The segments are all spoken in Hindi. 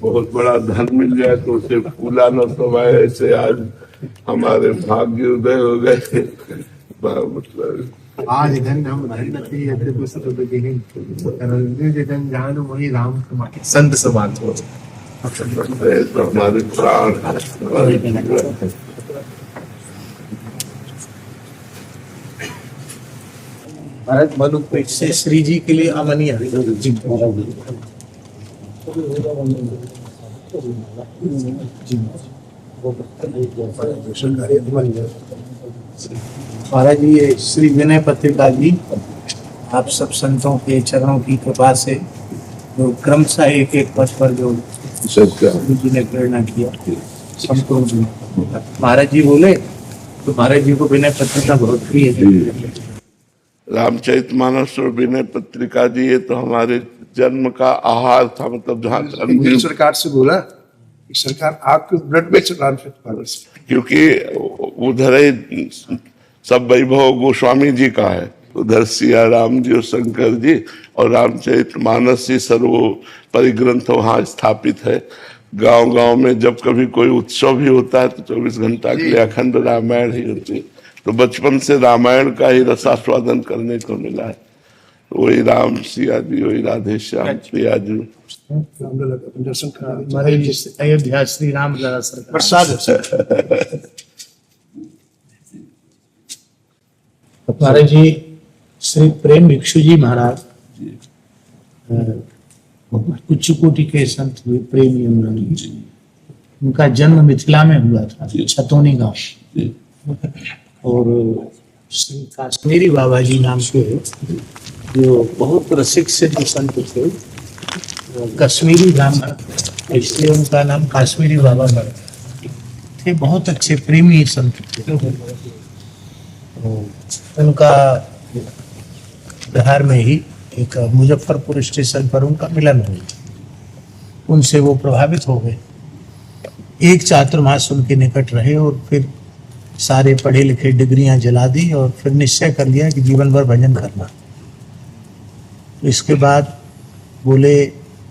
बहुत बड़ा धन मिल जाए तो उसे फूला न समाये, ऐसे आज हमारे भाग्य उदय हो गए। मतलब आज धन हम धन जान वही राम संत समान हो तो हमारे प्राण भारत मनुपेट से श्री जी के लिए अमनीय महाराज जी, ये श्री विनय पत्रिका जी आप सब संतों के चरणों की कृपा से जो क्रमशः एक एक पद पर जो जी ने प्रेरणा किया संपूर्ण जी। महाराज जी बोले तो महाराज जी को विनय पत्रिका बहुत प्रिय है। रामचरितमानस और विनय पत्रिका जी ये तो हमारे जन्म का आहार था। मतलब जहाँ सरकार से बोला सरकार आपके ब्लड में रामचरितमानस, क्योंकि उधर ही सब वैभव गोस्वामी जी का है, उधर सिया राम जी और शंकर जी, और रामचरितमानस ही सर्वोपरि ग्रंथ वहाँ स्थापित है। गांव गांव में जब कभी कोई उत्सव भी होता है तो 24 घंटा के लिए अखंड रामायण ही होती है। तो बचपन से रामायण का ही रसास्वादन करने को मिला है। वही राम सिया जी, वही राधे श्याम प्रिया जी। दर्शन अयोध्या श्री राम प्रसाद महाराज जी श्री प्रेम भिक्षु जी महाराज उच्च कोटि के संत हुए, प्रेमी उनका जन्म मिथिला में हुआ था, छतौनी गांव। और श्री काश्मीरी बाबा जी नाम के जो बहुत रसिक से जो संत थे, कश्मीरी ब्राह्मण, इसलिए उनका नाम काश्मीरी बाबा थे। बहुत अच्छे प्रेमी संत थे। उनका बिहार में ही एक मुजफ्फरपुर स्टेशन पर उनका मिलन हुआ। उनसे वो प्रभावित हो गए। एक चातुर्मास उनके निकट रहे और फिर सारे पढ़े लिखे डिग्रियां जला दी और फिर निश्चय कर लिया कि जीवन भर भजन करना। तो इसके बाद बोले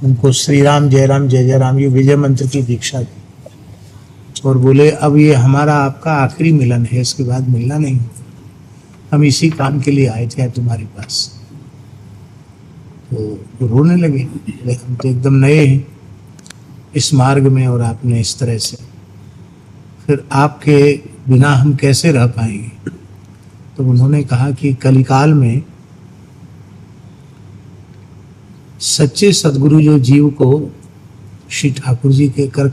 उनको श्री राम जय जय राम ये विजय मंत्र की दीक्षा दी और बोले अब ये हमारा आपका आखिरी मिलन है, इसके बाद मिलना नहीं। हम इसी काम के लिए आए थे तुम्हारे पास। तो रोने लगे, हम तो एकदम नए हैं इस मार्ग में और आपने इस तरह से, फिर आपके बिना हम कैसे रह पाएंगे। तो उन्होंने कहा कि कलिकाल में सच्चे सदगुरु जो जीव को श्री ठाकुर जी के कर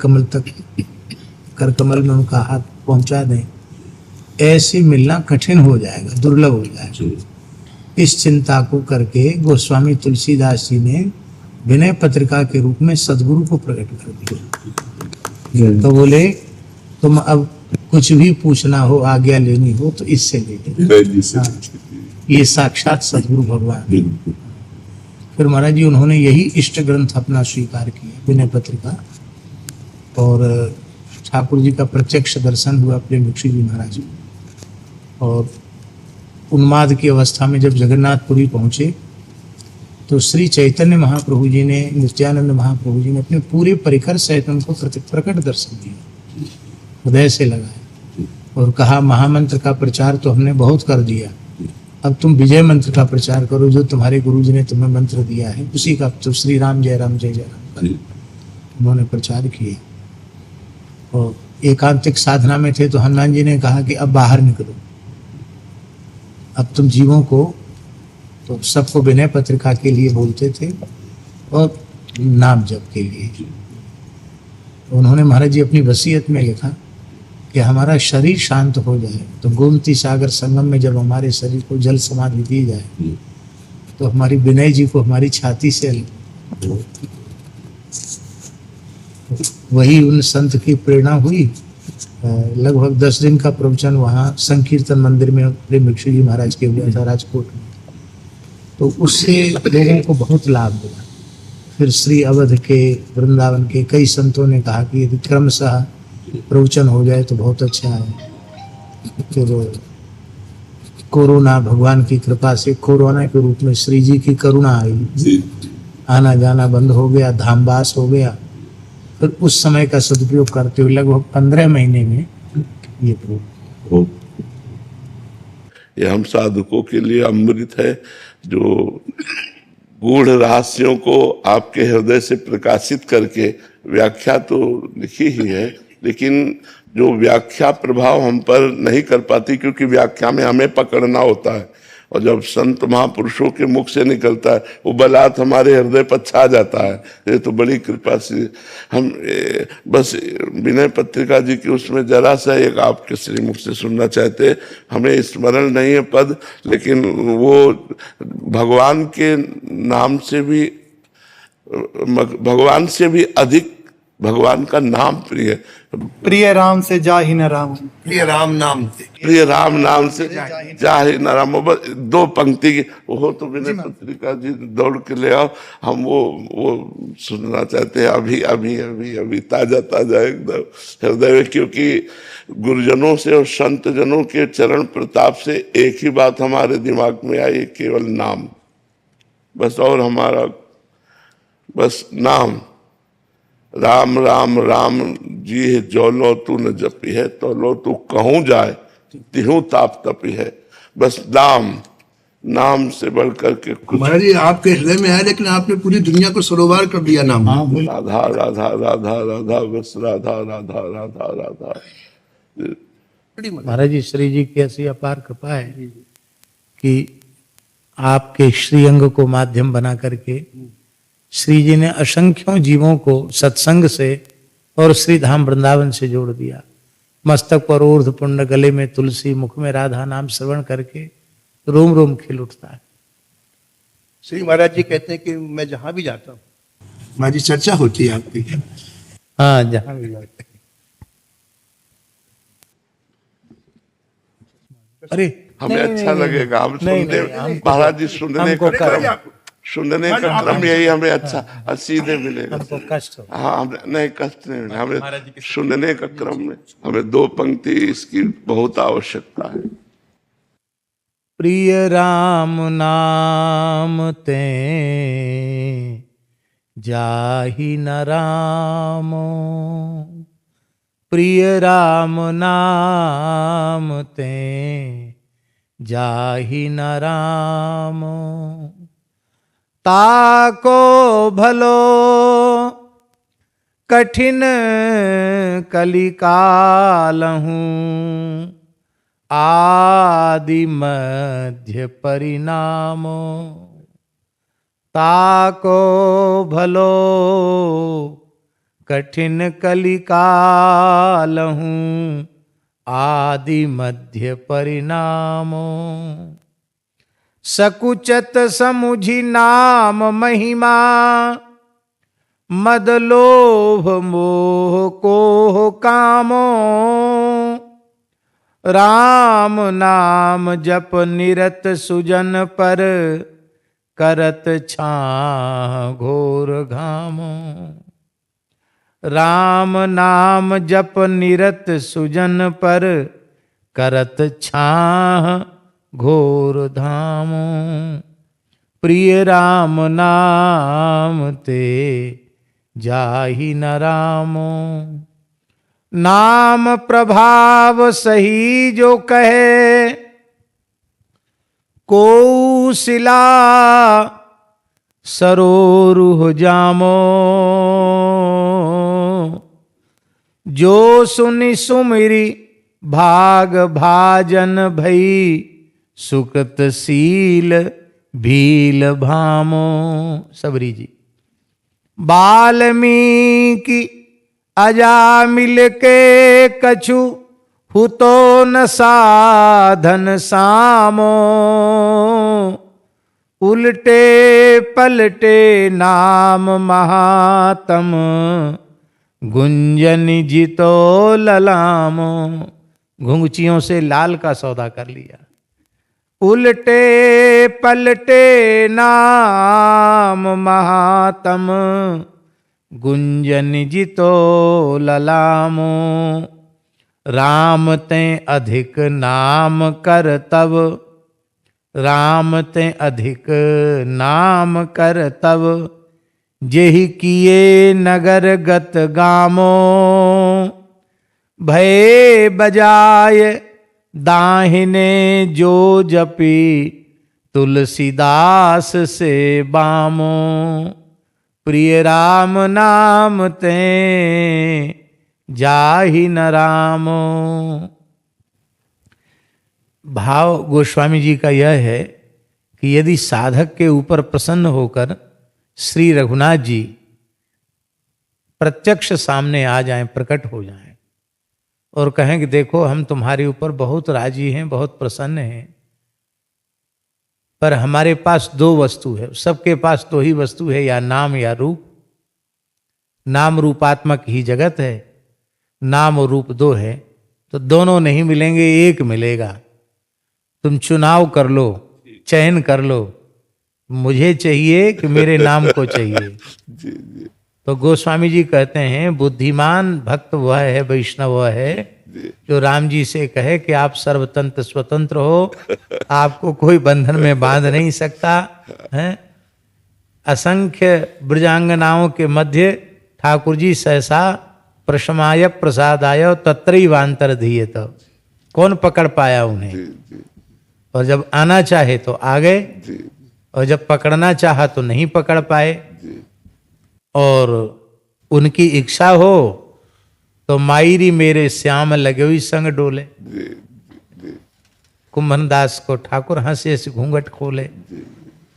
कमल में उनका हाथ पहुंचा दें, ऐसे मिलना कठिन हो जाएगा, दुर्लभ हो जाएगा। इस चिंता को करके गोस्वामी तुलसीदास जी ने विनय पत्रिका के रूप में सदगुरु को प्रकट कर दिया। तो बोले तुम अब कुछ भी पूछना हो, आज्ञा लेनी हो तो इससे ले ये साक्षात सदगुरु भगवान। फिर महाराज जी उन्होंने यही इष्ट ग्रंथ अपना स्वीकार किया, विनय पत्रिका। और ठाकुर जी का प्रत्यक्ष दर्शन हुआ प्रेम भिक्षु जी महाराज को। और उन्माद की अवस्था में जब जगन्नाथपुरी पहुंचे तो श्री चैतन्य महाप्रभु जी ने, नित्यानंद महाप्रभु जी ने अपने पूरे परिकर सहित उनको प्रकट दर्शन दिया, हृदय से लगाया और कहा महामंत्र का प्रचार तो हमने बहुत कर दिया, अब तुम विजय मंत्र का प्रचार करो जो तुम्हारे गुरु जी ने तुम्हें मंत्र दिया है, उसी का तो श्री राम जय राम उन्होंने प्रचार किया। और एकांतिक साधना में थे तो हनुमान जी ने कहा कि अब बाहर निकलो, अब तुम जीवों को, तो सबको विनय पत्रिका के लिए बोलते थे और नाम जप के लिए। उन्होंने महाराज जी अपनी वसीयत में लिखा कि हमारा शरीर शांत हो जाए तो गोमती सागर संगम में जब हमारे शरीर को जल समाधि दी जाए तो हमारी विनय जी को हमारी छाती से वही उन संत की प्रेरणा हुई। लगभग 10 दिन का प्रवचन वहाँ संकीर्तन मंदिर में प्रेम भिक्षु जी महाराज के हुआ था राजकोट में। तो उससे लोगों को बहुत लाभ मिला। फिर श्री अवध के, वृंदावन के कई संतों ने कहा कि यदि क्रमशः प्रवचन हो जाए तो बहुत अच्छा है। फिर कोरोना, भगवान की कृपा से कोरोना के रूप में श्री जी की करुणा आई, आना जाना बंद हो गया, धामवास हो गया। फिर उस समय का सदुपयोग करते हुए लगभग 15 महीने में ये प्रयोग। ये हम साधकों के लिए अमृत है, जो गूढ़ रहस्यों को आपके हृदय से प्रकाशित करके, व्याख्या तो लिखी ही है, लेकिन जो व्याख्या प्रभाव हम पर नहीं कर पाती, क्योंकि व्याख्या में हमें पकड़ना होता है, और जब संत महापुरुषों के मुख से निकलता है वो बलात् हमारे हृदय पर छा जाता है। ये तो बड़ी कृपा से हम बस विनय पत्रिका जी की उसमें जरा सा एक आपके श्रीमुख से सुनना चाहते। हमें स्मरण नहीं है पद, लेकिन वो भगवान के नाम से भी, भगवान से भी अधिक भगवान का नाम प्रिय। प्रिय राम से जा ही न राम, प्रिय राम नाम से, प्रिय राम नाम से जाहि न राम। बस 2 पंक्ति की वो तो विनय पत्रिका जी दौड़ के ले आओ, हम वो सुनना चाहते हैं अभी अभी अभी अभी, ताजा ताजा एकदम हृदय में। क्योंकि गुरुजनों से और संत जनों के चरण प्रताप से एक ही बात हमारे दिमाग में आई, केवल नाम बस। और हमारा बस नाम, राम राम राम जी है, जो लो तू न जपी है, तो लो तू कहूं जाए तिहू ताप तपी है। बस नाम, नाम से बढ़कर के कुछ। महाराज जी आपके हृदय में है, लेकिन आपने पूरी दुनिया को सरोवर कर दिया नाम। राधा राधा राधा राधा, बस राधा राधा राधा राधा। महाराज जी, श्री जी की ऐसी अपार कृपा है कि आपके श्रीअंग को माध्यम बना करके श्री जी ने असंख्यों जीवों को सत्संग से और श्री धाम वृंदावन से जोड़ दिया। मस्तक पर ऊर्ध पुण्य, गले में तुलसी, मुख में राधा नाम श्रवण करके रोम रोम खिल उठता है। श्री महाराज जी कहते हैं कि मैं जहां भी जाता हूँ, महाराज जी चर्चा होती है आपकी। हाँ, जहां भी जाते। अरे हमें अच्छा लगेगा, हम सुनने, महाराज जी सुनने का क्रम यही हमें अच्छा सीधे मिलेगा। हमको कष्ट हो। हाँ, हमें नहीं कष्ट नहीं मिलेगा, हमें सुनने का क्रम में हमें 2 पंक्ति इसकी बहुत आवश्यकता है। प्रिय राम नाम ते जाहि न रामो, प्रिय राम नाम ते जाहि न रामो, ताको भलो कठिन कलिकालहूँ, आदि मध्य परिणामो, ताको भलो कठिन कलिकालहूँ, आदि मध्य परिणामो, सकुचत समुझि नाम महिमा, मद लोभ मोह को कामो, राम नाम जप निरत सुजन पर, करत छां घोर घामो, राम नाम जप निरत सुजन पर, करत छां घोर धामो, प्रिय राम नाम ते जाहि न रामो, नाम प्रभाव सही जो कहे, कौशिला सरोरुह जामो, जो सुनि सुमिरी भाग भाजन भई, सुकृत सील भील भामो। सबरी जी, वाल्मीकि अजामिल के कछु हुतो न साधन सामो, उल्टे पलटे नाम महातम, गुंजन जितो ललामो। घुंघचियों से लाल का सौदा कर लिया उलटे पलटे नाम महातम, गुंजन जितो ललामो। राम ते अधिक नाम कर तब, राम ते अधिक नाम कर तब, जेहि किए नगर गत गामो। भय बजाय दाहिने जो जपी, तुलसीदास से बामो। प्रिय राम नाम ते जाहि न रामो। भाव गोस्वामी जी का यह है कि यदि साधक के ऊपर प्रसन्न होकर श्री रघुनाथ जी प्रत्यक्ष सामने आ जाएं, प्रकट हो जाएं और कहें कि देखो हम तुम्हारे ऊपर बहुत राजी हैं, बहुत प्रसन्न हैं, पर हमारे पास दो वस्तु है। सबके पास दो ही वस्तु है, या नाम या रूप। नाम रूपात्मक ही जगत है, नाम और रूप दो है, तो दोनों नहीं मिलेंगे, एक मिलेगा। तुम चुनाव कर लो, चयन कर लो, मुझे चाहिए कि मेरे नाम को चाहिए। तो गोस्वामी जी कहते हैं बुद्धिमान भक्त वह है, वैष्णव वह है जो राम जी से कहे कि आप सर्वतंत्र स्वतंत्र हो, आपको कोई बंधन में बांध नहीं सकता है। असंख्य ब्रजांगनाओं के मध्य ठाकुर जी सहसा प्रशमाय प्रसादाय तत्रैवांतर धीयत। कौन पकड़ पाया उन्हें? और जब आना चाहे तो आ गए, और जब पकड़ना चाहा तो नहीं पकड़ पाए। और उनकी इच्छा हो तो मायरी मेरे श्याम लगे हुई संग डोले। कुंभन दास को ठाकुर हंसे से घूंघट खोले,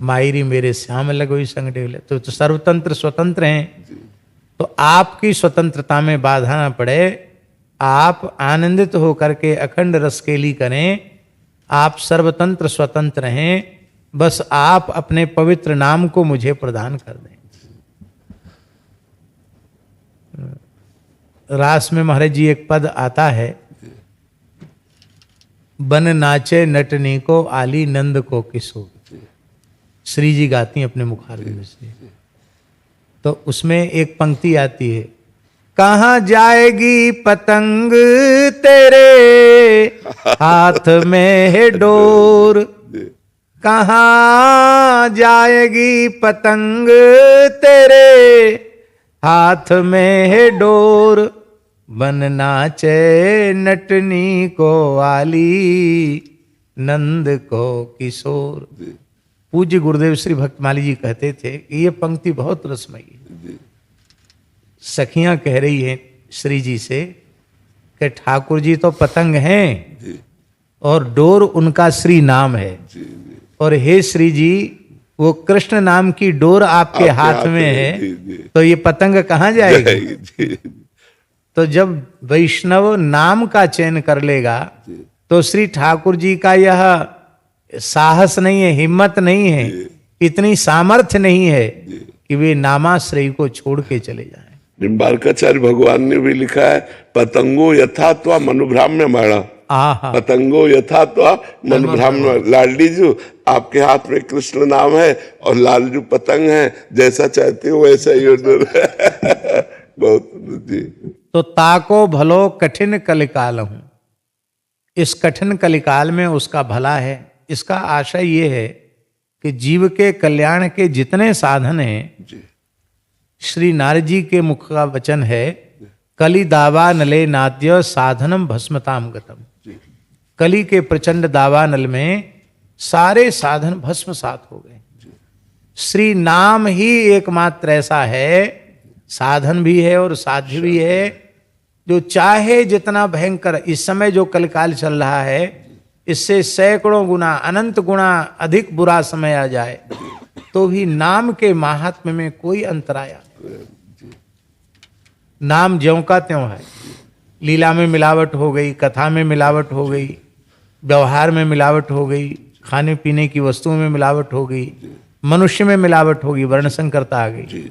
मायरी मेरे श्याम लगे हुई संग डोले। तो सर्वतंत्र स्वतंत्र हैं, तो आपकी स्वतंत्रता में बाधा ना पड़े, आप आनंदित होकर के अखंड रसकेली करें, आप सर्वतंत्र स्वतंत्र हैं, बस आप अपने पवित्र नाम को मुझे प्रदान कर दें। रास में महाराज जी एक पद आता है, बन नाचे नटनी को आली नंद को किशोर। श्री जी गाती हैं अपने मुखारबिंद से। तो उसमें एक पंक्ति आती है, कहाँ जाएगी पतंग तेरे हाथ में है डोर। कहाँ जाएगी पतंग तेरे हाथ में है डोर। बन नाचे नटनी को आली नंद को किशोर। पूज्य गुरुदेव श्री भक्तमाली जी कहते थे कि ये पंक्ति बहुत रसमयी है। सखियां कह रही हैं श्री जी से कि ठाकुर जी तो पतंग हैं और डोर उनका श्री नाम है, और हे श्री जी वो कृष्ण नाम की डोर आपके हाथ में है, तो ये पतंग कहाँ जाएगी? तो जब वैष्णव नाम का चयन कर लेगा तो श्री ठाकुर जी का यह साहस नहीं है, हिम्मत नहीं है, इतनी सामर्थ्य नहीं है कि वे नामाश्रय को छोड़ के चले जाएं। निम्बारकाचार्य भगवान ने भी लिखा है, पतंगो यथा त्वा मनुभ्राम्य माणा। पतंगो यथा त्वा मनुभ्राम्य। लाडली जी आपके हाथ में कृष्ण नाम है और लालजू पतंग है, जैसा चाहते हो वैसा ही ऑर्डर है। बहुत जी। तो ताको भलो कठिन कलिकाल हूं, इस कठिन कलिकाल में उसका भला है। इसका आशय ये है कि जीव के कल्याण के जितने साधन हैं, श्री नारद जी के मुख का वचन है, कली दावा नले नाद्य साधनम भस्मताम गतम। कली के प्रचंड दावानल में सारे साधन भस्मसात हो गए। श्री नाम ही एकमात्र ऐसा है, साधन भी है और साध्य भी है, जो चाहे जितना भयंकर इस समय जो कलकाल चल रहा है, इससे सैकड़ों गुना अनंत गुना अधिक बुरा समय आ जाए तो भी नाम के महात्म्य में कोई अंतराया नहीं। नाम ज्यों का त्यों है। लीला में मिलावट हो गई, कथा में मिलावट हो गई, व्यवहार में मिलावट हो गई, खाने पीने की वस्तुओं में मिलावट हो गई, मनुष्य में मिलावट होगी, वर्ण संकरता आ गई।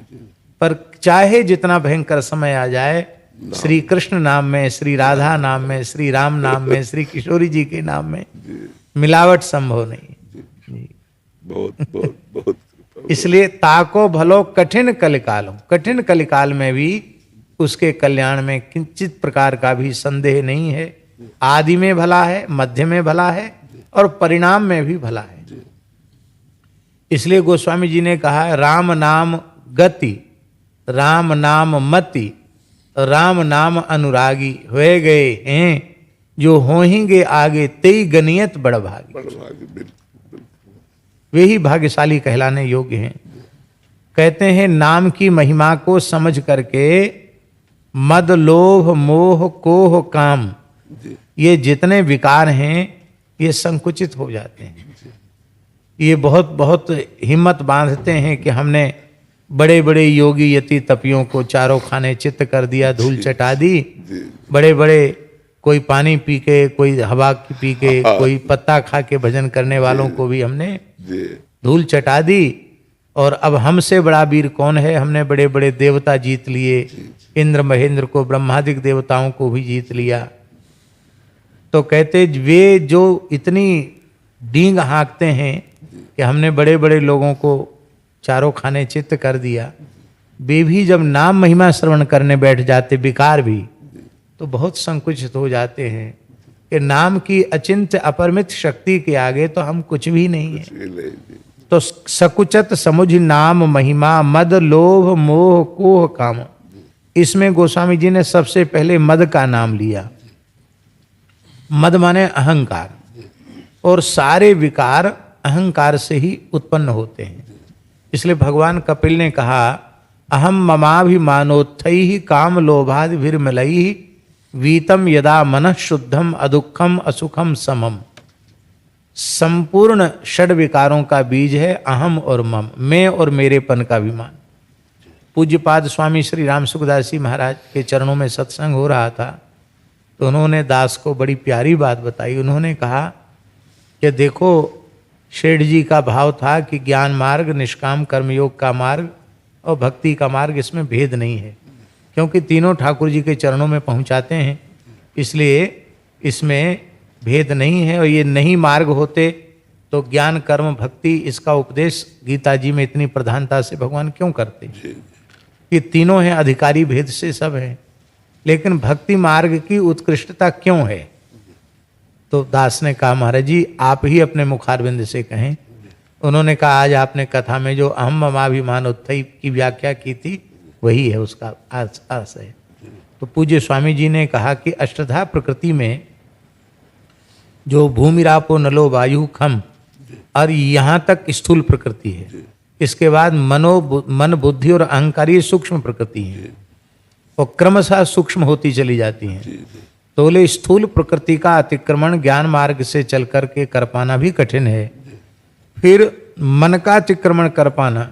पर चाहे जितना भयंकर समय आ जाए, श्री कृष्ण नाम में, श्री राधा नाम में, श्री राम नाम में, श्री किशोरी जी के नाम में मिलावट संभव नहीं। बहुत बहुत बहुत इसलिए ताको भलो कठिन कलिकाल, कठिन कलिकाल में भी उसके कल्याण में किंचित प्रकार का भी संदेह नहीं है। आदि में भला है, मध्य में भला है और परिणाम में भी भला है। इसलिए गोस्वामी जी ने कहा राम नाम गति, राम नाम मति, राम नाम अनुरागी हुए गए हैं जो होंगे आगे तेई गनियत बड़ भागी। भाग्य, बिल्कुल। वे ही भाग्यशाली कहलाने योग्य हैं। कहते हैं नाम की महिमा को समझ करके मद लोभ मोह कोह काम ये जितने विकार हैं ये संकुचित हो जाते हैं। ये बहुत बहुत हिम्मत बांधते हैं कि हमने बड़े बड़े योगी यति तपियों को चारों खाने चित्त कर दिया, धूल चटा दी। बड़े बड़े कोई पानी पी के, कोई हवा पी के, कोई पत्ता खा के भजन करने वालों को भी हमने धूल चटा दी। और अब हमसे बड़ा वीर कौन है? हमने बड़े बड़े देवता जीत लिए, इंद्र महेंद्र को, ब्रह्मादिक देवताओं को भी जीत लिया। तो कहते वे जो इतनी डींग हाँकते हैं कि हमने बड़े बड़े लोगों को चारों खाने चित्त कर दिया, वे भी जब नाम महिमा श्रवण करने बैठ जाते विकार भी, तो बहुत संकुचित हो जाते हैं कि नाम की अचिंत्य अपरिमित शक्ति के आगे तो हम कुछ भी नहीं है। तो सकुचत समुझ नाम महिमा मद लोभ मोह कोह काम। इसमें गोस्वामी जी ने सबसे पहले मद का नाम लिया। मद माने अहंकार, और सारे विकार अहंकार से ही उत्पन्न होते हैं। इसलिए भगवान कपिल ने कहा अहम ममाभिमानोत्थैः काम लोभादि विर्मलैः वीतम यदा मनः शुद्धम अदुःखम असुखम समम। संपूर्ण षड विकारों का बीज है अहम और मम, मैं और मेरेपन का अभिमान। पूज्यपाद स्वामी श्री राम सुखदास जी महाराज के चरणों में सत्संग हो रहा था, तो उन्होंने दास को बड़ी प्यारी बात बताई। उन्होंने कहा कि देखो, शेठ जी का भाव था कि ज्ञान मार्ग, निष्काम कर्मयोग का मार्ग और भक्ति का मार्ग, इसमें भेद नहीं है, क्योंकि तीनों ठाकुर जी के चरणों में पहुंचाते हैं, इसलिए इसमें भेद नहीं है। और ये नहीं मार्ग होते तो ज्ञान कर्म भक्ति इसका उपदेश गीता जी में इतनी प्रधानता से भगवान क्यों करते? ये तीनों हैं, अधिकारी भेद से सब हैं, लेकिन भक्ति मार्ग की उत्कृष्टता क्यों है? तो दास ने कहा महाराज जी आप ही अपने मुखारविंद से कहें। उन्होंने कहा आज आपने कथा में जो अहम ममाभिमान उत्थै की व्याख्या की थी वही है, उसका अर्थ है। तो पूज्य स्वामी जी ने कहा कि अष्टधा प्रकृति में जो भूमि रापो नलो वायु खम, और यहाँ तक स्थूल प्रकृति है, इसके बाद मन बुद्धि और अहंकार ये सूक्ष्म प्रकृति है, और क्रमशः सूक्ष्म होती चली जाती हैं। तो बोले स्थूल प्रकृति का अतिक्रमण ज्ञान मार्ग से चल करके कर पाना भी कठिन है, फिर मन का अतिक्रमण कर पाना,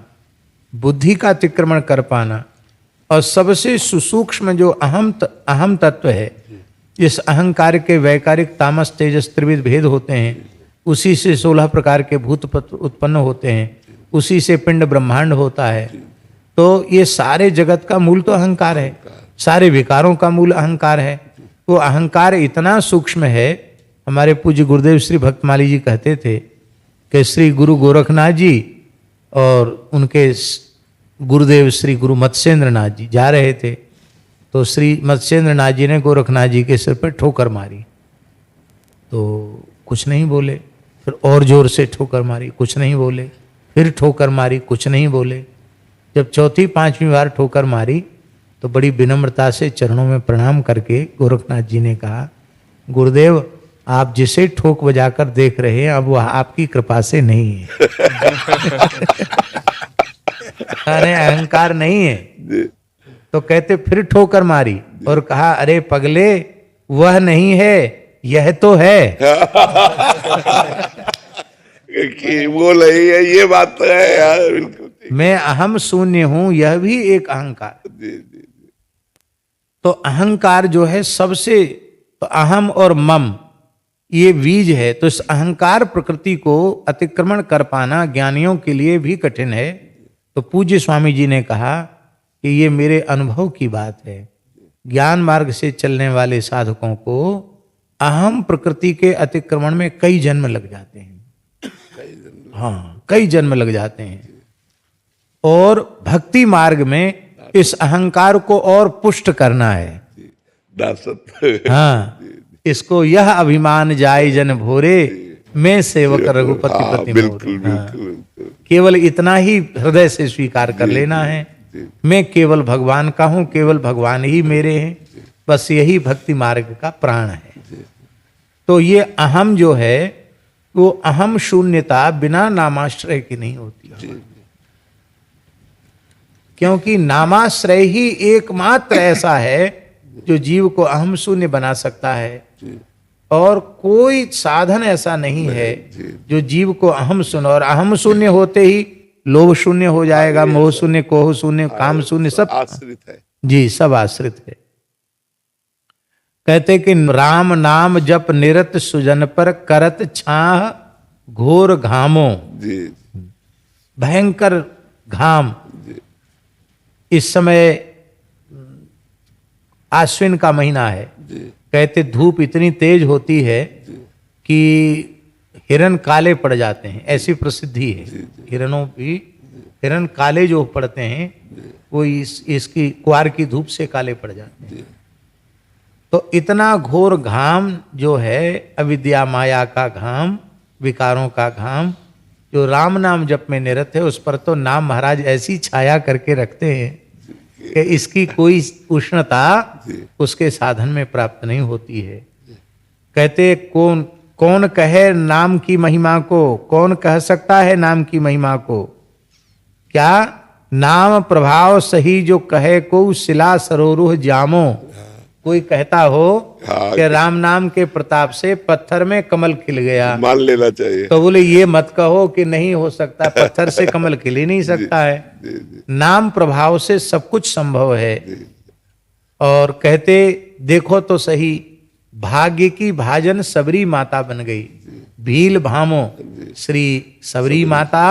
बुद्धि का अतिक्रमण कर पाना, और सबसे सुसूक्ष्म जो अहम तत्व है, इस अहंकार के वैकारिक तामस तेजस त्रिविध भेद होते हैं, उसी से 16 प्रकार के भूत उत्पन्न होते हैं, उसी से पिंड ब्रह्मांड होता है। तो ये सारे जगत का मूल तो अहंकार है, सारे विकारों का मूल अहंकार है। वो अहंकार इतना सूक्ष्म है, हमारे पूज्य गुरुदेव श्री भक्तमाली जी कहते थे कि श्री गुरु गोरखनाथ जी और उनके गुरुदेव श्री गुरु मत्स्येंद्र नाथ जी जा रहे थे, तो श्री मत्स्येंद्र नाथ जी ने गोरखनाथ जी के सिर पर ठोकर मारी, तो कुछ नहीं बोले। फिर और जोर से ठोकर मारी, कुछ नहीं बोले। फिर ठोकर मारी, कुछ नहीं बोले। जब चौथी पांचवी बार ठोकर मारी तो बड़ी विनम्रता से चरणों में प्रणाम करके गोरखनाथ जी ने कहा गुरुदेव आप जिसे ठोक बजाकर देख रहे हैं अब वह आपकी कृपा से नहीं है। अरे अहंकार नहीं है। तो कहते फिर ठोकर मारी और कहा अरे पगले वह नहीं है यह तो है। कि वो नहीं है, ये बात तो है यार, बिल्कुल। मैं अहम शून्य हूं, यह भी एक अहंकार। तो अहंकार जो है सबसे, तो अहम और मम ये बीज है। तो इस अहंकार प्रकृति को अतिक्रमण कर पाना ज्ञानियों के लिए भी कठिन है। तो पूज्य स्वामी जी ने कहा कि ये मेरे अनुभव की बात है। ज्ञान मार्ग से चलने वाले साधकों को अहम प्रकृति के अतिक्रमण में कई जन्म लग जाते हैं। हाँ, कई जन्म लग जाते हैं। और भक्ति मार्ग में इस अहंकार को और पुष्ट करना है। हाँ, इसको यह अभिमान जाय जन भोरे, मैं सेवक रघुपति प्रति बिल्कुल मोरे। हाँ, बिल्कुल केवल इतना ही हृदय से स्वीकार कर लेना है, मैं केवल भगवान का हूं, केवल भगवान ही मेरे हैं। बस यही भक्ति मार्ग का प्राण है। तो ये अहम जो है वो अहम शून्यता बिना नामाश्रय की नहीं होती, क्योंकि नामाश्रय ही एकमात्र ऐसा है जो जीव को अहम शून्य बना सकता है। और कोई साधन ऐसा नहीं है जो जीव को अहम शून्य, और अहम शून्य होते ही लोभ शून्य हो जाएगा, मोह शून्य, कोह शून्य, काम शून्य, सब आश्रित है। जी, सब आश्रित है। कहते कि राम नाम जप निरत सुजन पर, करत छाह घोर घामों। जी भयंकर घाम, इस समय आश्विन का महीना है। कहते धूप इतनी तेज होती है कि हिरन काले पड़ जाते हैं, ऐसी प्रसिद्धि है। हिरणों भी, हिरन काले जो पड़ते हैं वो इसकी कुआर की धूप से काले पड़ जाते हैं। तो इतना घोर घाम जो है, अविद्या माया का घाम, विकारों का घाम, जो राम नाम जप में निरत है, उस पर तो नाम महाराज ऐसी छाया करके रखते हैं कि इसकी कोई उष्णता उसके साधन में प्राप्त नहीं होती है। कहते कौन कौन कहे नाम की महिमा को, कौन कह सकता है नाम की महिमा को? क्या नाम प्रभाव सही जो कहे को, शिला सरोरुह जामो। कोई कहता हो कि राम नाम के प्रताप से पत्थर में कमल खिल गया, मान लेना चाहिए। तो बोले ये मत कहो कि नहीं हो सकता, पत्थर से कमल खिल ही नहीं सकता है। नाम प्रभाव से सब कुछ संभव है। और कहते देखो तो सही, भाग्य की भाजन सबरी माता बन गई। भील भामो, श्री सबरी माता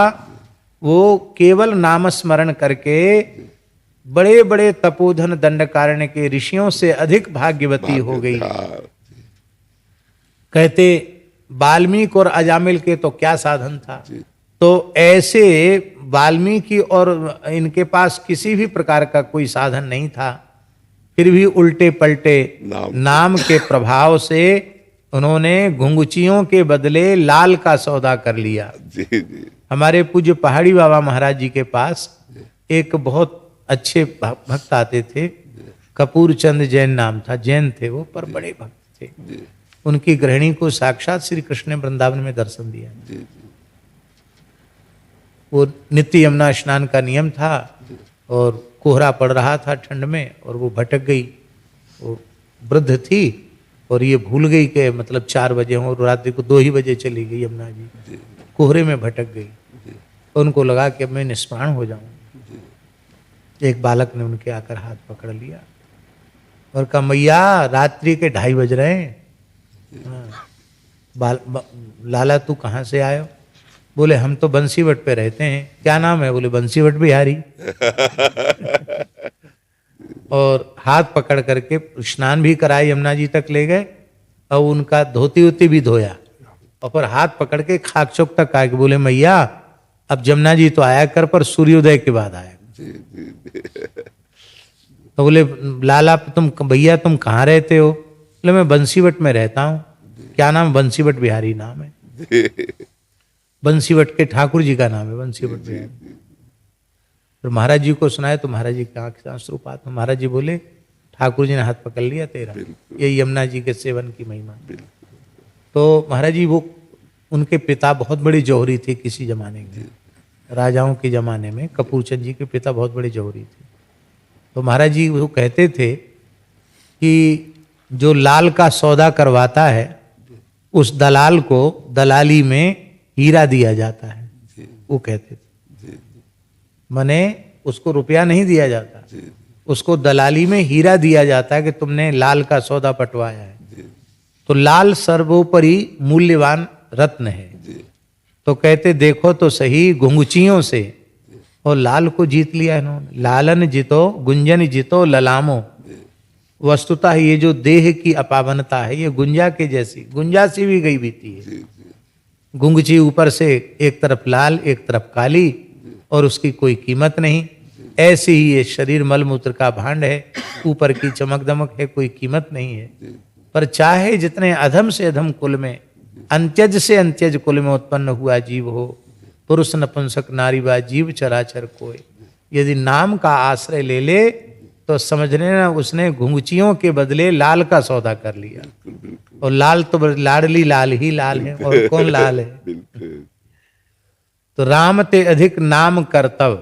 वो केवल नाम स्मरण करके बड़े बड़े तपोधन दंडकारण्य के ऋषियों से अधिक भाग्यवती हो गई। कहते वाल्मीकि और अजामिल के तो क्या साधन था। तो ऐसे वाल्मीकि और इनके पास किसी भी प्रकार का कोई साधन नहीं था, फिर भी उल्टे पलटे नाम के प्रभाव से उन्होंने घुंघुचियों के बदले लाल का सौदा कर लिया। जी जी। हमारे पूज्य पहाड़ी बाबा महाराज जी के पास एक बहुत अच्छे भक्त आते थे, कपूर चंद जैन नाम था, जैन थे वो, पर बड़े भक्त थे। उनकी गृहिणी को साक्षात श्री कृष्ण ने वृंदावन में दर्शन दिया। वो नित्य यमुना स्नान का नियम था और कोहरा पड़ रहा था ठंड में, और वो भटक गई। वो वृद्ध थी और ये भूल गई कि मतलब 4 बजे हों, और रात्रि को 2 ही बजे चली गई यमुना जी, कोहरे में भटक गई। उनको लगा कि अब मैं निष्प्राण हो जाऊं। एक बालक ने उनके आकर हाथ पकड़ लिया और कहा मैया रात्रि के 2:30 बज रहे हैं, लाला तू कहाँ से आयो? बोले हम तो बंसीवट पे रहते हैं। क्या नाम है? बोले बंसीवट बिहारी। और हाथ पकड़ करके स्नान भी कराए, यमुना जी तक ले गए और उनका धोती उती भी धोया, और फिर हाथ पकड़ के खाक चौक तक आए। बोले मैया अब यमुना जी तो आया कर, पर सूर्योदय के बाद आया। तो बोले लाला तुम भैया तुम कहाँ रहते हो? बोले मैं बंसीवट में रहता हूँ। क्या नाम? बंसीवट बिहारी नाम है। बंसीवट के ठाकुर जी का नाम है बंसीवट बिहारी। तो महाराज जी को सुनाया तो महाराज जी की आंख से आंसुपात। महाराज जी बोले ठाकुर जी ने हाथ पकड़ लिया तेरा, ये यमुना जी के सेवन की महिमा। तो महाराज जी वो उनके पिता बहुत बड़े जौहरी थे किसी जमाने के, राजाओं के जमाने में कपूर चंद जी के पिता बहुत बड़े जौहरी थे। तो महाराज जी वो कहते थे कि जो लाल का सौदा करवाता है उस दलाल को दलाली में हीरा दिया जाता है। वो कहते थे, माने उसको रुपया नहीं दिया जाता, उसको दलाली में हीरा दिया जाता है कि तुमने लाल का सौदा पटवाया है। तो लाल सर्वोपरि मूल्यवान रत्न है। तो कहते देखो तो सही, घुंघुचियों से और लाल को जीत लिया इन्होंने। लालन जितो गुंजन जितो ललामो, वस्तुतः ये जो देह की अपावनता है ये गुंजा के जैसी, गुंजा सी भी गई बीती है। गुंगची ऊपर से एक तरफ लाल एक तरफ काली और उसकी कोई कीमत नहीं। ऐसे ही ये शरीर मलमूत्र का भांड है, ऊपर की चमक दमक है, कोई कीमत नहीं है। पर चाहे जितने अधम से अधम कुल में, अंत्यज से अंत्यज कुल में उत्पन्न हुआ जीव हो, पुरुष नपुंसक नारी वा जीव चराचर कोई, यदि नाम का आश्रय ले ले तो समझ लेना उसने घुंघचियों के बदले लाल का सौदा कर लिया। और लाल तो लाडली लाल ही लाल है, और कौन लाल है। तो राम ते अधिक नाम कर्तव्य,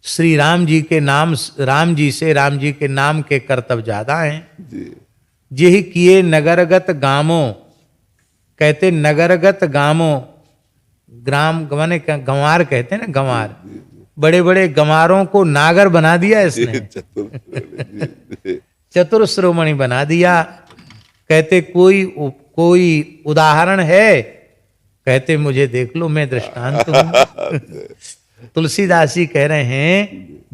श्री राम जी के नाम, राम जी से राम जी के नाम के कर्तव्य ज्यादा हैं। यही किए नगरगत गामों, कहते नगरगत गामों, ग्राम गवाने का गंवार कहते हैं ना, गंवार, बड़े बड़े गंवारों को नागर बना दिया इसने, चतुर श्रोमणि बना दिया। कहते कोई उदाहरण है, कहते मुझे देख लो मैं दृष्टांत हूं। तुलसीदास जी कह रहे हैं,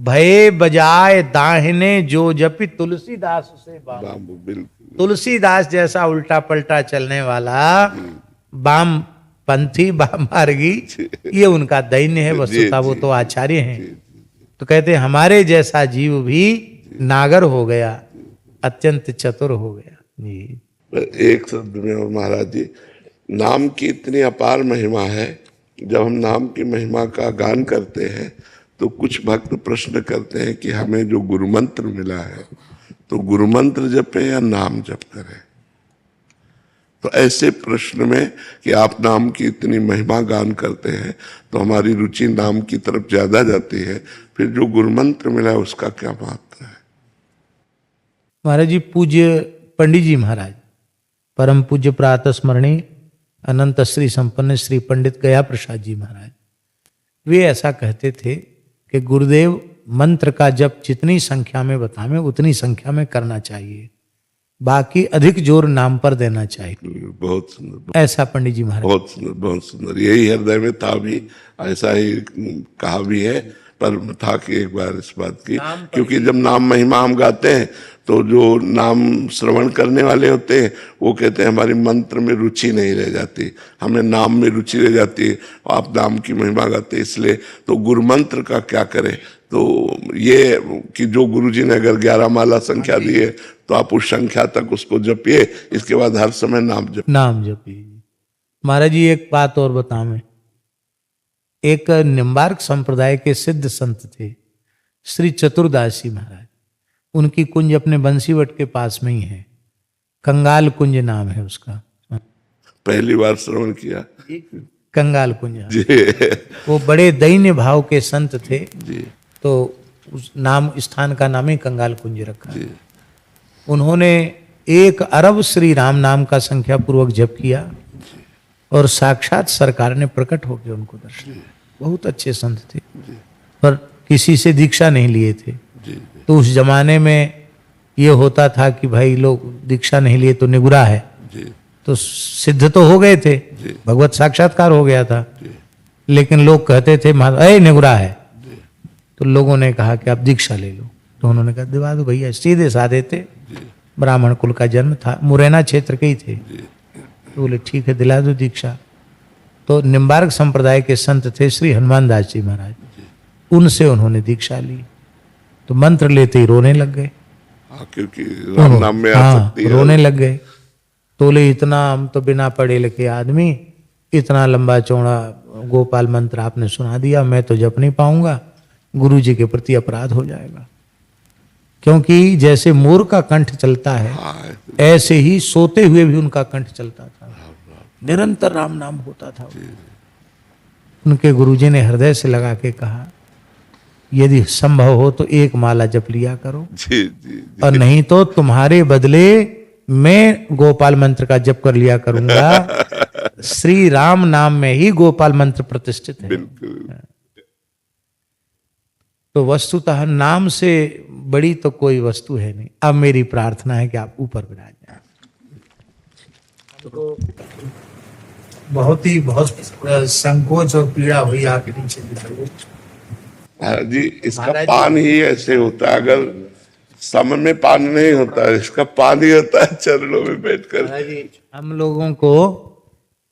भये बजाय दाहिने जो जपि तुलसीदास से बाम। तुलसीदास जैसा उल्टा पलटा चलने वाला बाम पंथी बाम मार्गी, ये उनका दैन्य है। वस्तुतः वो तो आचार्य हैं। तो कहते हमारे जैसा जीव भी नागर हो गया, अत्यंत चतुर हो गया जी। एक शब्द में महाराज जी, नाम की इतनी अपार महिमा है। जब हम नाम की महिमा का गान करते हैं तो कुछ भक्त प्रश्न करते हैं कि हमें जो गुरु मंत्र मिला है तो गुरु मंत्र जपे या नाम जप करें। तो ऐसे प्रश्न में कि आप नाम की इतनी महिमा गान करते हैं तो हमारी रुचि नाम की तरफ ज्यादा जाती है, फिर जो गुरु मंत्र मिला है उसका क्या महत्व है। महाराज जी, पूज्य पंडित जी महाराज, परम पूज्य प्रातः स्मरणीय अनंत श्री संपन्न श्री पंडित गया प्रसाद जी महाराज, वे ऐसा कहते थे कि गुरुदेव मंत्र का जप जितनी संख्या में बतावें उतनी संख्या में करना चाहिए, बाकी अधिक जोर नाम पर देना चाहिए। बहुत सुंदर, ऐसा पंडित जी महाराज, बहुत सुंदर, बहुत सुंदर। यही हृदय में था भी, ऐसा ही कहा भी है। पर था कि एक बार इस बात की, क्योंकि जब नाम महिमा हम गाते हैं तो जो नाम श्रवण करने वाले होते हैं वो कहते हैं हमारी मंत्र में रुचि नहीं रह जाती, हमें नाम में रुचि रह जाती है। आप नाम की महिमा गाते, इसलिए तो गुरु मंत्र का क्या करें। तो ये कि जो गुरुजी ने अगर 11 माला संख्या दी है तो आप उस संख्या तक उसको जपिए, इसके बाद हर समय नाम जपिए। महाराज जी, एक बात और बतावें, एक निम्बार्क संप्रदाय के सिद्ध संत थे श्री चतुर्दास जी महाराज, उनकी कुंज अपने बंसीवट के पास में ही है, कंगाल कुंज नाम है उसका। पहली बार श्रवण किया, कंगाल कुंज। वो बड़े दैन्य भाव के संत थे जी। तो उस नाम, स्थान का नाम ही कंगाल कुंज रखा। उन्होंने 1 अरब श्री राम नाम का संख्या पूर्वक जप किया और साक्षात सरकार ने प्रकट होकर उनको दर्शन दिया। बहुत अच्छे संत थे, पर किसी से दीक्षा नहीं लिए थे। तो उस जमाने में ये होता था कि भाई लोग दीक्षा नहीं लिए तो निगुरा है, तो सिद्ध तो हो गए थे, भगवत साक्षात्कार हो गया था, लेकिन लोग कहते थे ए निगुरा है। तो लोगों ने कहा कि आप दीक्षा ले लो। तो उन्होंने कहा दिवा दो भैया, सीधे साधे थे, ब्राह्मण कुल का जन्म था, मुरैना क्षेत्र के ही थे। तो बोले ठीक है दिला दो दीक्षा। तो निम्बार्क संप्रदाय के संत थे श्री हनुमान दास जी महाराज, उनसे उन्होंने दीक्षा ली। तो मंत्र लेते ही रोने लग गए, क्योंकि राम नाम में आसक्ति है। रोने लग गए। तो बोले इतना, हम तो बिना पढ़े लिखे आदमी, इतना लंबा चौड़ा गोपाल मंत्र आपने सुना दिया, मैं तो जप नहीं पाऊंगा, गुरु जी के प्रति अपराध हो जाएगा। क्योंकि जैसे मोर का कंठ चलता है ऐसे ही सोते हुए भी उनका कंठ चलता था, निरंतर राम नाम होता था। उनके गुरुजी ने हृदय से लगा के कहा यदि संभव हो तो 1 माला जप लिया करो, और नहीं तो तुम्हारे बदले मैं गोपाल मंत्र का जप कर लिया करूंगा। श्री राम नाम में ही गोपाल मंत्र प्रतिष्ठित है। तो वस्तुतः नाम से बड़ी तो कोई वस्तु है नहीं। अब मेरी प्रार्थना है कि आप ऊपर विराज जाए। तो बहुत संकोच और पीड़ा हुई आपके नीचे। जी, इसका पान ही ऐसे होता है, अगर सम में पान नहीं होता है, इसका पानी होता है चरणों में बैठकर। महाराज जी, हम लोगों को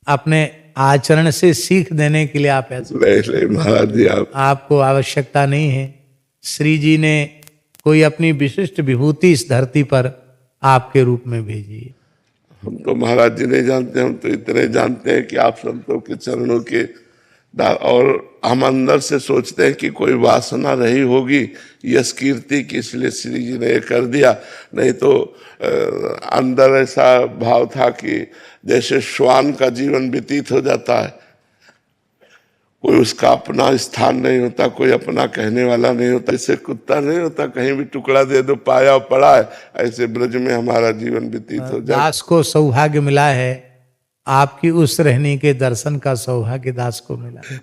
अपने आचरण से सीख देने के लिए आप ऐसे, नहीं महाराज जी, आपको आवश्यकता नहीं है। श्री जी ने कोई अपनी विशिष्ट विभूति इस धरती पर आपके रूप में भेजी है। हम तो महाराज जी नहीं जानते, हम तो इतने जानते हैं कि आप संतों के चरणों के और हम अंदर से सोचते हैं कि कोई वासना रही होगी यश कीर्ति की, इसलिए श्री जी ने ये कर दिया। नहीं तो अंदर ऐसा भाव था कि जैसे श्वान का जीवन व्यतीत हो जाता है, कोई उसका अपना स्थान नहीं होता, कोई अपना कहने वाला नहीं होता, जैसे कुत्ता नहीं होता कहीं भी टुकड़ा दे दो पाया पड़ा है, ऐसे ब्रज में हमारा जीवन व्यतीत हो जाए। दास को सौभाग्य मिला है, आपकी उस रहने के दर्शन का सौभाग्य दास को मिला है।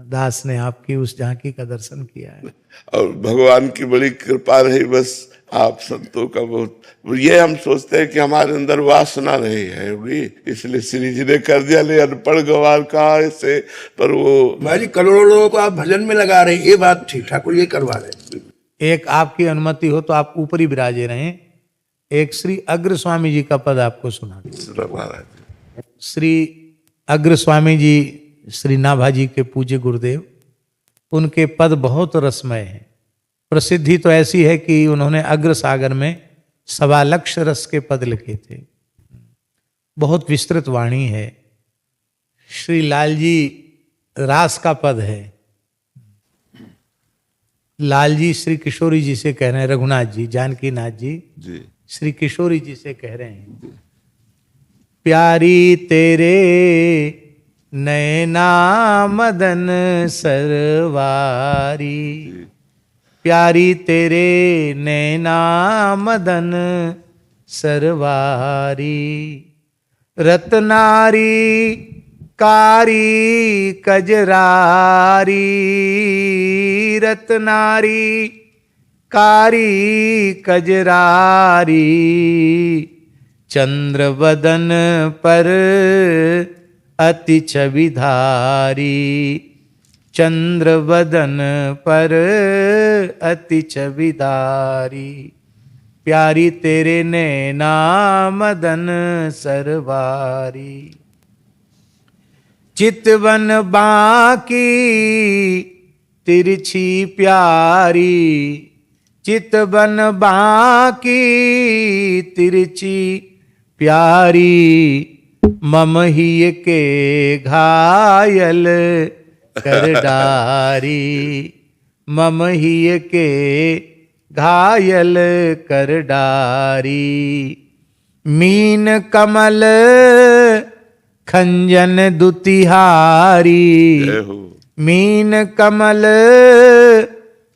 दास ने आपकी उस झांकी का दर्शन किया है और भगवान की बड़ी कृपा रही, बस आप संतों का बहुत, ये हम सोचते हैं कि हमारे अंदर वासना रही है होगी, इसलिए श्री जी ने कर दिया। ले अनपढ़ गवार कहा ऐसे, पर वो महाराज जी करोड़ों लोगों को आप भजन में लगा रहे हैं, ये बात ठीक, ठाकुर ये करवा रहे हैं। एक आपकी अनुमति हो तो आप ऊपरी विराजे रहें। एक श्री अग्र स्वामी जी का पद आपको सुना। महाराज श्री अग्र स्वामी जी श्री नाभाजी के पूज्य गुरुदेव, उनके पद बहुत रसमय हैं। प्रसिद्धि तो ऐसी है कि उन्होंने अग्र सागर में 1.25 लाख रस के पद लिखे थे। बहुत विस्तृत वाणी है। श्री लाल जी रास का पद है। लाल जी श्री किशोरी जी से कह रहे हैं, रघुनाथ जी, जानकी नाथ जी जी श्री किशोरी जी से कह रहे हैं, प्यारी तेरे नैना मदन सरवारी, प्यारी तेरे नैना मदन सरवारी, रत्नारी कारी कजरारी, रत्नारी कारी कजरारी, चंद्र बदन पर अति छविधारी, चंद्र बदन पर अति छविधारी, प्यारी तेरे नैना मदन सरवारी, चितवन बाकी तिरछी प्यारी, चितवन बाकी तिरछी प्यारी, मम ही के घायल कर डारी, मम ही के घायल कर डारी, मीन कमल खंजन दुतिहारी, जय हो। मीन कमल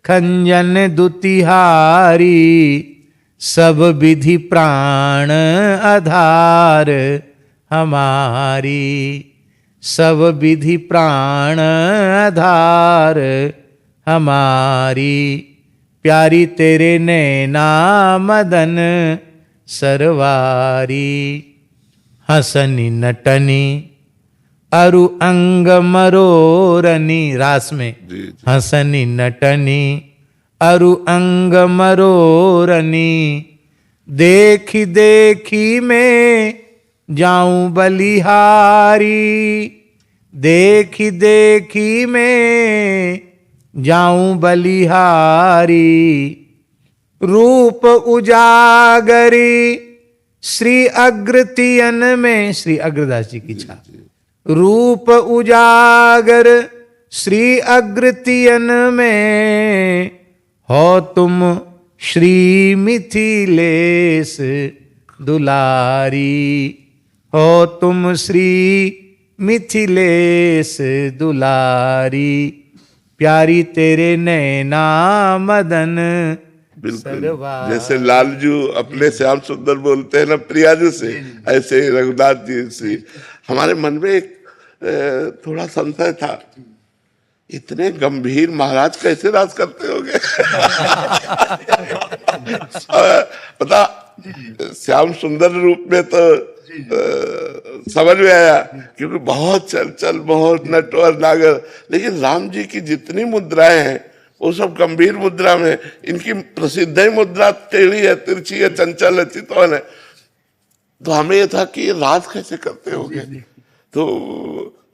खंजन दुतिहारी, सब विधि प्राण आधार हमारी, सब विधि प्राण आधार हमारी, प्यारी तेरे नैना मदन सरवारी, हसनी नटनी अरु अंग मरोरनी, रास में जी जी हसनी नटनी अरु अंग मरोरनी, देखी देखी में जाऊं बलिहारी, देखी देखी में जाऊं बलिहारी, रूप उजागरी श्री अग्रतियन में, श्री अग्रदास जी की छाप, रूप उजागर श्री अग्रतियन में, हो तुम श्री मिथिलेश दुलारी, हो तुम श्री मिथिलेश दुलारी, प्यारी तेरे नैना मदन बिल्कुल। सरवारी। जैसे लालजू अपने श्याम सुंदर बोलते हैं ना प्रियाजू से, ऐसे ही रघुनाथ जी से हमारे मन में एक थोड़ा संशय था, इतने गंभीर महाराज कैसे राज करते होंगे। पता श्याम सुंदर रूप में तो समझ में आया, क्योंकि बहुत चल बहुत नटवर नागर, लेकिन राम जी की जितनी मुद्राएं हैं वो सब गंभीर मुद्रा में। इनकी प्रसिद्ध ही मुद्रा टेढ़ी है, तिरछी है, चंचल है, चितवन है। तो हमें ये था कि ये रास कैसे करते होंगे। तो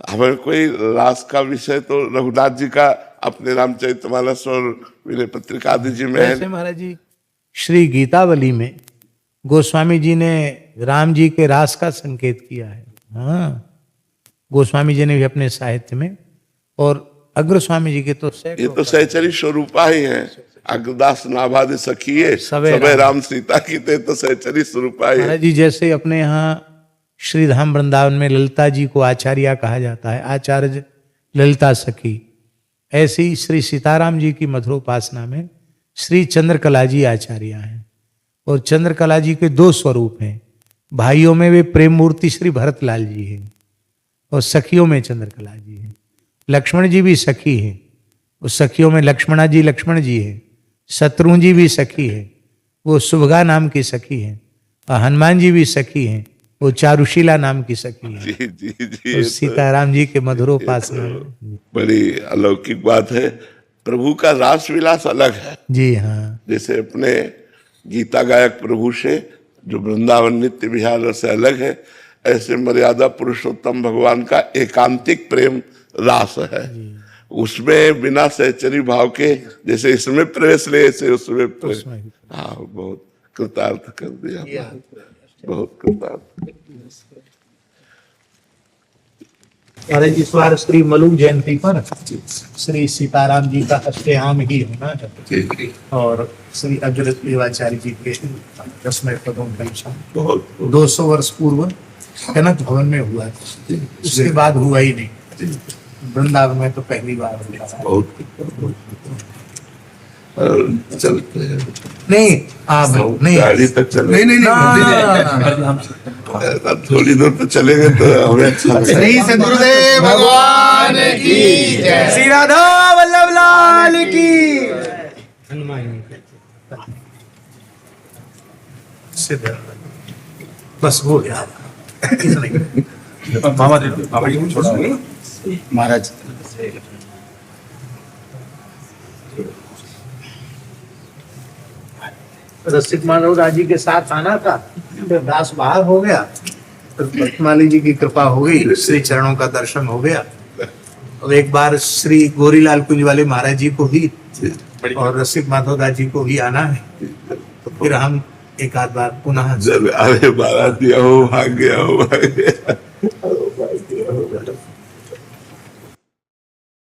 हमें कोई रास का विषय तो रघुनाथ जी का अपने रामचरितमानस और विनय पत्रिका आदि जी में वैसे है। महाराज जी श्री गीतावली में गोस्वामी जी ने राम जी के रास का संकेत किया है। हाँ, गोस्वामी जी ने भी अपने साहित्य में, और अग्र स्वामी जी के तो ये तो सहचरी स्वरूपा ही है। अग्रदास नाभादि सखिए सबे सबे राम सीता की ते तो सहचरी स्वरूपा ही है। महाराज जी जैसे अपने यहाँ श्रीधाम वृंदावन में ललिता जी को आचार्य कहा जाता है, आचार्य ललिता सखी, ऐसी श्री सीताराम जी की मधुरोपासना में श्री चंद्रकला जी आचार्य हैं। और चंद्रकला जी के दो स्वरूप हैं, भाइयों में वे प्रेम मूर्ति श्री भरतलाल जी हैं और सखियों में चंद्रकला जी हैं। लक्ष्मण जी भी सखी हैं, उस सखियों में लक्ष्मणा जी लक्ष्मण जी हैं, शत्रुघ्न जी भी सखी है, वो शुभगा नाम की सखी है, और हनुमान जी भी सखी हैं, वो चारुशीला नाम की सखी है। जी जी जी, तो ये तो सीताराम जी के मधुरोपासना में। बड़ी अलौकिक बात है। प्रभु का रास विलास अलग है। जी हाँ, जैसे अपने गीता गायक प्रभु से जो वृंदावन नित्य विहार से अलग है, ऐसे मर्यादा पुरुषोत्तम भगवान का एकांतिक प्रेम रास है। उसमें बिना सहचरी भाव के जैसे इसमें प्रवेश ले, ऐसे उसमें हाँ, बहुत कृतार्थ कर दिया, बहुत कृतार्थ। अरे इस बार श्री मलुक जयंती पर श्री सीताराम जी का अष्टयाम ही होना है, और श्री अग्र देवाचार्य जी के 10वें पदों का बहुत 200 वर्ष पूर्व कनक भवन में हुआ था, उसके बाद हुआ ही नहीं। वृंदावन में तो पहली बार हुआ। बहुत चलते हैं। नहीं आप नहीं, गाड़ी तक चले नहीं अब थोड़ी दूर तो चलेंगे तो हमें अच्छा लगेगा। श्री सदगुरुदेव भगवान की जय। श्री राधा वल्लभ लाल की। सिद्ध बस हो गया। मामा दे दो, बाबा जी को छोड़ो महाराज। रसिक माधव राजी के साथ आना था, फिर दास बाहर हो गया, फिर पटमाली जी की कृपा हो गई, श्री चरणों का दर्शन हो गया। और एक बार श्री गोरीलाल कुंज वाले महाराज जी को भी और रसिक माधव दास जी को भी आना है, तो फिर हम एक आध बार पुनः जब अरे बारात दिया हो भाग गया हो भाग गया।